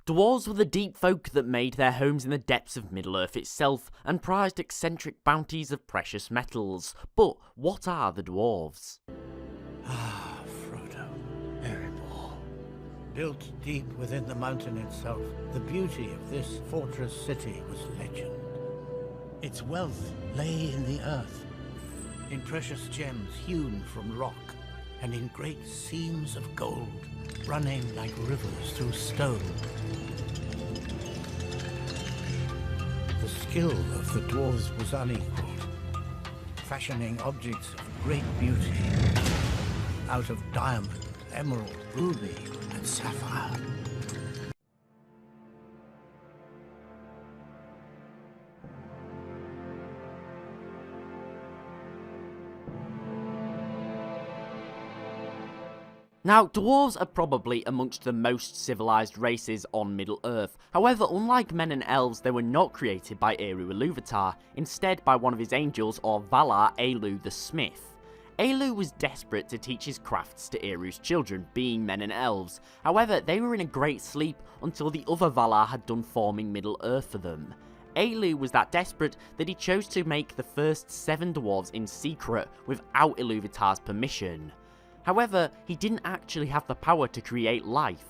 Dwarves were the deep folk that made their homes in the depths of Middle-earth itself, and prized eccentric bounties of precious metals. But what are the Dwarves? Ah, Frodo, Erebor. Built deep within the mountain itself, the beauty of this fortress city was legend. Its wealth lay in the earth, in precious gems hewn from rock, and in great seams of gold, running like rivers through stone. The skill of the dwarves was unequaled, fashioning objects of great beauty out of diamond, emerald, ruby, and sapphire. Now, dwarves are probably amongst the most civilised races on Middle-earth. However, unlike men and elves, they were not created by Eru Ilúvatar, instead by one of his angels, or Valar AULE the Smith. AULE was desperate to teach his crafts to Eru's children, being men and elves. However, they were in a great sleep until the other Valar had done forming Middle-earth for them. AULE was that desperate that he chose to make the first 7 dwarves in secret without Ilúvatar's permission. However, he didn't actually have the power to create life.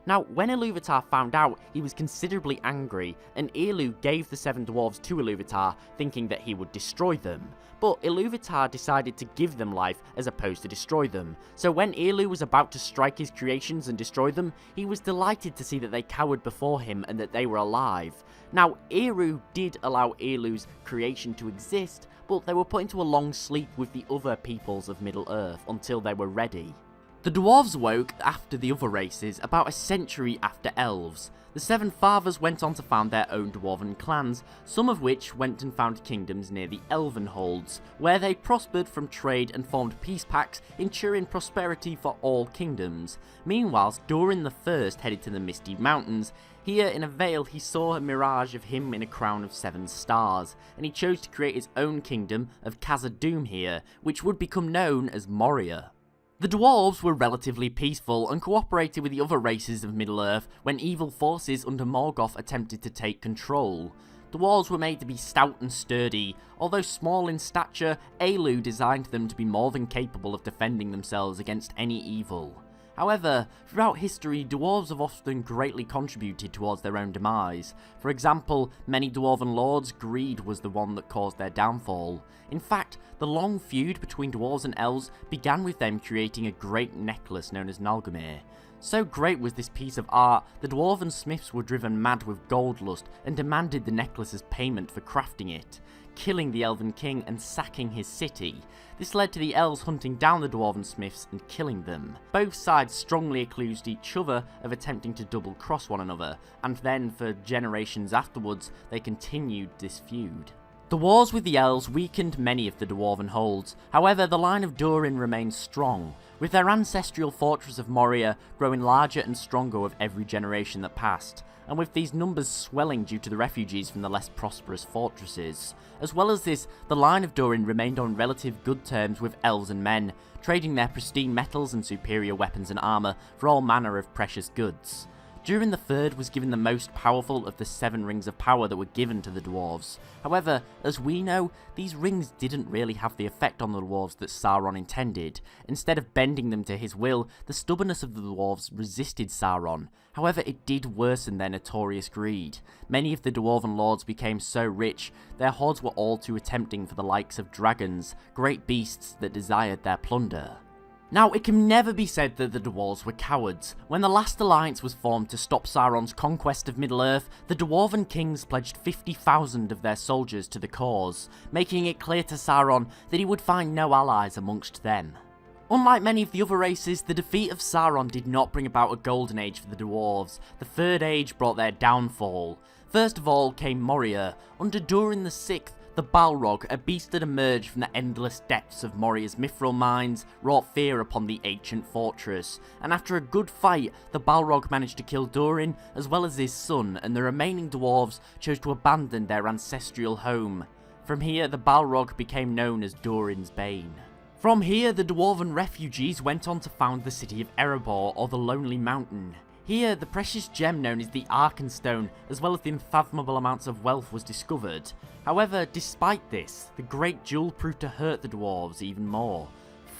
Now, when Ilúvatar found out, he was considerably angry, and AULE gave the 7 dwarves to Ilúvatar, thinking that he would destroy them. But Ilúvatar decided to give them life as opposed to destroy them, so when AULE was about to strike his creations and destroy them, he was delighted to see that they cowered before him and that they were alive. Now, Eru did allow AULE's creation to exist, but they were put into a long sleep with the other peoples of Middle-earth until they were ready. The dwarves woke after the other races about a century after elves. The 7 fathers went on to found their own dwarven clans, some of which went and found kingdoms near the Elven Holds, where they prospered from trade and formed peace pacts, ensuring prosperity for all kingdoms. Meanwhile, Thorin the First headed to the Misty Mountains. Here in a vale he saw a mirage of him in a crown of 7 stars, and he chose to create his own kingdom of Khazad-dûm here, which would become known as Moria. The dwarves were relatively peaceful and cooperated with the other races of Middle-earth when evil forces under Morgoth attempted to take control. Dwarves were made to be stout and sturdy. Although small in stature, AULE designed them to be more than capable of defending themselves against any evil. However, throughout history, dwarves have often greatly contributed towards their own demise. For example, many dwarven lords' greed was the one that caused their downfall. In fact, the long feud between dwarves and elves began with them creating a great necklace known as Nalgamir. So great was this piece of art, the dwarven smiths were driven mad with gold lust and demanded the necklace as payment for crafting it, killing the Elven King and sacking his city. This led to the elves hunting down the dwarven smiths and killing them. Both sides strongly accused each other of attempting to double-cross one another, and then for generations afterwards they continued this feud. The wars with the elves weakened many of the dwarven holds. However, the line of Thorin remained strong, with their ancestral fortress of Moria growing larger and stronger with every generation that passed, and with these numbers swelling due to the refugees from the less prosperous fortresses. As well as this, the line of Thorin remained on relative good terms with elves and men, trading their pristine metals and superior weapons and armour for all manner of precious goods. Durin the Third was given the most powerful of the 7 rings of power that were given to the dwarves. However, as we know, these rings didn't really have the effect on the dwarves that Sauron intended. Instead of bending them to his will, the stubbornness of the dwarves resisted Sauron. However, it did worsen their notorious greed. Many of the dwarven lords became so rich, their hoards were all too tempting for the likes of dragons, great beasts that desired their plunder. Now, it can never be said that the dwarves were cowards. When the last alliance was formed to stop Sauron's conquest of Middle-earth, the dwarven kings pledged 50,000 of their soldiers to the cause, making it clear to Sauron that he would find no allies amongst them. Unlike many of the other races, the defeat of Sauron did not bring about a golden age for the dwarves. The Third Age brought their downfall. First of all came Moria. Under Durin the Sixth, the Balrog, a beast that emerged from the endless depths of Moria's mithril mines, wrought fear upon the ancient fortress, and after a good fight, the Balrog managed to kill Durin as well as his son, and the remaining dwarves chose to abandon their ancestral home. From here, the Balrog became known as Durin's Bane. From here, the dwarven refugees went on to found the city of Erebor, or the Lonely Mountain. Here, the precious gem known as the Arkenstone, as well as the unfathomable amounts of wealth, was discovered. However, despite this, the great jewel proved to hurt the dwarves even more.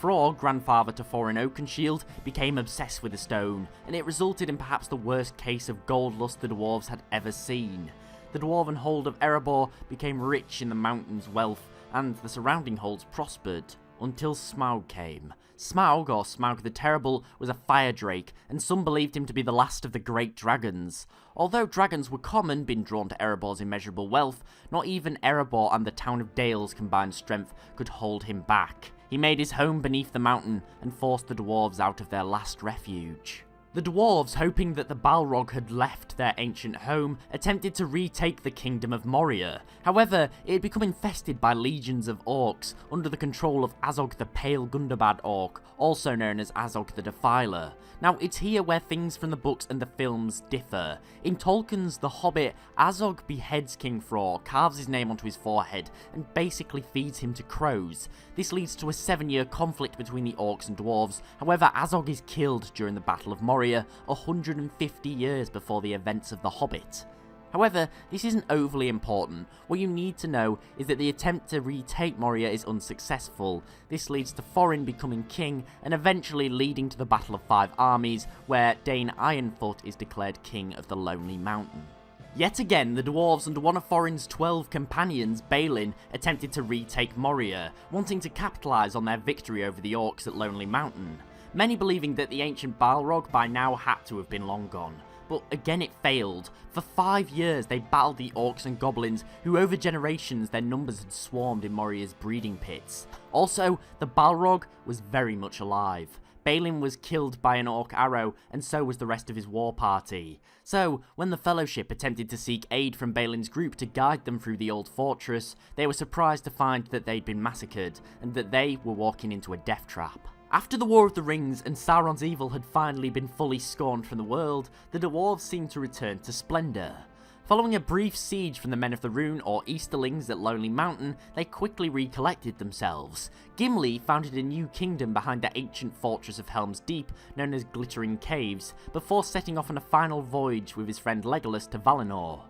Frog, grandfather to Thorin Oakenshield, became obsessed with the stone, and it resulted in perhaps the worst case of gold lust the dwarves had ever seen. The dwarven hold of Erebor became rich in the mountain's wealth, and the surrounding holds prospered, until SMAUG came. SMAUG, or SMAUG the Terrible, was a fire drake, and some believed him to be the last of the great dragons. Although dragons were common, being drawn to Erebor's immeasurable wealth, not even Erebor and the town of Dale's combined strength could hold him back. He made his home beneath the mountain and forced the dwarves out of their last refuge. The dwarves, hoping that the Balrog had left their ancient home, attempted to retake the kingdom of Moria. However, it had become infested by legions of orcs under the control of AZOG the Pale Gundabad Orc, also known as AZOG the Defiler. Now, it's here where things from the books and the films differ. In Tolkien's The Hobbit, AZOG beheads King Thror, carves his name onto his forehead, and basically feeds him to crows. This leads to a 7-year conflict between the orcs and dwarves. However, AZOG is killed during the Battle of Moria, 150 years before the events of The Hobbit. However, this isn't overly important. What you need to know is that the attempt to retake Moria is unsuccessful. This leads to Thorin becoming king, and eventually leading to the Battle of Five Armies, where Dane Ironfoot is declared king of the Lonely Mountain. Yet again, the dwarves under one of Thorin's 12 companions, Balin, attempted to retake Moria, wanting to capitalise on their victory over the orcs at Lonely Mountain. Many believing that the ancient Balrog by now had to have been long gone. But again it failed. For 5 years they battled the orcs and goblins, who over generations their numbers had swarmed in Moria's breeding pits. Also, the Balrog was very much alive. Balin was killed by an orc arrow, and so was the rest of his war party. So, when the Fellowship attempted to seek aid from Balin's group to guide them through the old fortress, they were surprised to find that they'd been massacred, and that they were walking into a death trap. After the War of the Rings and Sauron's evil had finally been fully scorned from the world, the dwarves seemed to return to splendour. Following a brief siege from the Men of the Rune, or Easterlings, at Lonely Mountain, they quickly recollected themselves. Gimli founded a new kingdom behind the ancient fortress of Helm's Deep, known as Glittering Caves, before setting off on a final voyage with his friend Legolas to Valinor.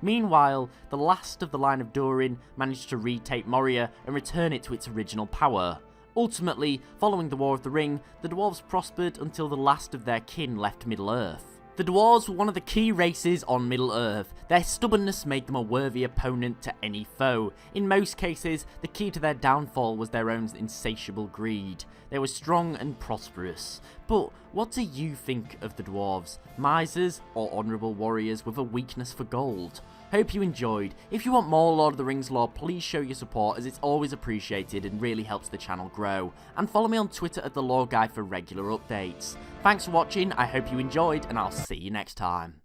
Meanwhile, the last of the line of Thorin managed to retake Moria and return it to its original power. Ultimately, following the War of the Ring, the dwarves prospered until the last of their kin left Middle-earth. The dwarves were one of the key races on Middle-earth. Their stubbornness made them a worthy opponent to any foe. In most cases, the key to their downfall was their own insatiable greed. They were strong and prosperous. But what do you think of the dwarves? Misers or honourable warriors with a weakness for gold? Hope you enjoyed. If you want more Lord of the Rings lore, please show your support, as it's always appreciated and really helps the channel grow. And follow me on Twitter at The Lore Guy for regular updates. Thanks for watching, I hope you enjoyed, and I'll see you next time.